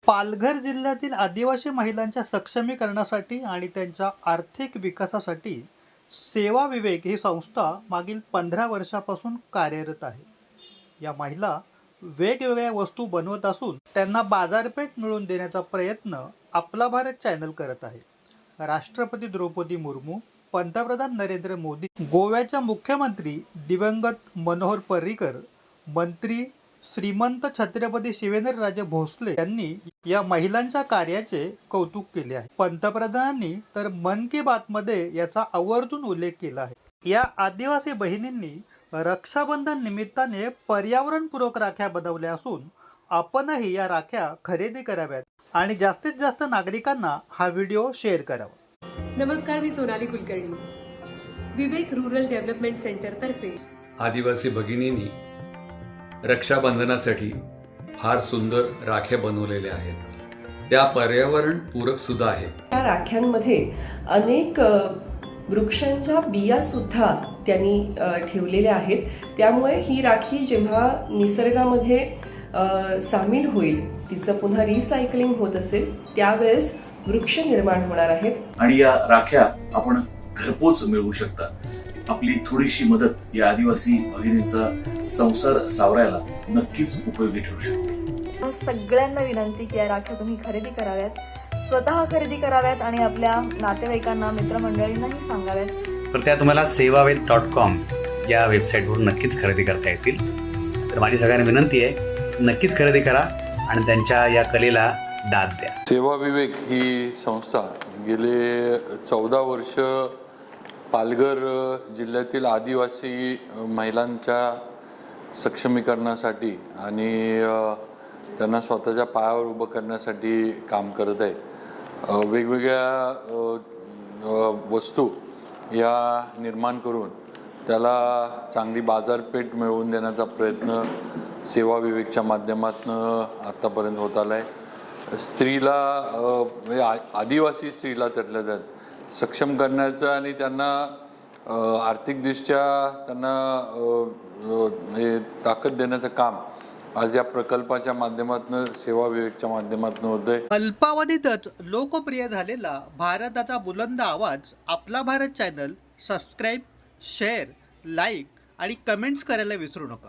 पालघर जिल्ह्यातील आदिवासी महिलांच्या सक्षमीकरणासाठी आणि त्यांच्या आर्थिक विकासासाठी सेवा विवेक ही संस्था मागील 15 वर्षापासून कार्यरत आहे. या महिला वेगवेगळ्या वस्तू बनवत असून त्यांना बाजारपेठ मिळवून देण्याचा प्रयत्न आपला भारत चॅनल करत आहे. राष्ट्रपती द्रौपदी मुर्मू, पंतप्रधान नरेंद्र मोदी, गोव्याच्या मुख्यमंत्री दिवंगत मनोहर पर्रीकर, मंत्री श्रीमंत छत्रपती शिवेंद्रराजे भोसले यांनी या महिलांच्या कार्याचे कौतुक केले आहे. पंतप्रधानांनी तर मन की बात मध्ये याचा आवर्जून उल्लेख केला आहे. या आदिवासी बहिणींनी रक्षाबंधन निमित्ताने पर्यावरणपूरक राख्या बनवल्या असून आपणही या राख्या खरेदी कराव्यात आणि जास्तीत जास्त नागरिकांना हा व्हिडिओ शेअर करावा. नमस्कार, मी सोनाली कुलकर्णी. विवेक रूरल डेव्हलपमेंट सेंटर तर्फे आदिवासी भगिनींनी रक्षाबंधनासाठी फार सुंदर राख्या बनवलेल्या आहेत. त्या पर्यावरण पूरक सुद्धा आहेत. या राख्यांमध्ये अनेक वृक्षांच्या बिया सुद्धा त्यांनी ठेवलेल्या आहेत. त्यामुळे ही राखी जेव्हा निसर्गामध्ये सामील होईल, तिचं पुन्हा रिसायकलिंग होत असेल, त्यावेळेस वृक्ष निर्माण होणार आहेत. आणि या राख्या आपण घरपोच मिळवू शकता. आपली थोडीशी मदत या आदिवासी भगिनींचा संसार सावरायला नक्कीच उपयोगी ठरू शकते. सगळ्यांना विनंती की या राख्या तुम्ही खरेदी कराव्यात, स्वतः खरेदी कराव्यात आणि आपल्या नातेवाईकांना, मित्रमंडळींनाही सांगाव्यात. तर त्या तुम्हाला sevavet.com या वेबसाईटवर नक्कीच खरेदी करता येतील. तर माझी सगळ्यांना विनंती आहे, नक्कीच खरेदी करा आणि त्यांच्या या कलेला दाद द्या. सेवा विवेक ही संस्था गेले 14 वर्ष पालघर जिल्ह्यातील आदिवासी महिलांच्या सक्षमीकरणासाठी आणि त्यांना स्वतःच्या पायावर उभं करण्यासाठी काम करत आहे. वेगवेगळ्या वस्तू या निर्माण करून त्याला चांगली बाजारपेठ मिळवून देण्याचा प्रयत्न सेवा विवेकच्या माध्यमातून आत्तापर्यंत होत आला आहे. स्त्रीला म्हणजे आदिवासी स्त्रीला त्यातल्या त्यात सक्षम करण्याचं आणि त्यांना आर्थिकदृष्ट्या त्यांना ताकद देण्याचं काम आज या प्रकल्पाच्या माध्यमातून सेवा विवेकच्या माध्यमातून होतंय. अल्पावधीतच लोकप्रिय झालेला भारताचा बुलंद आवाज आपला Bharat channel subscribe, share, like आणि कमेंट्स करायला विसरू नका.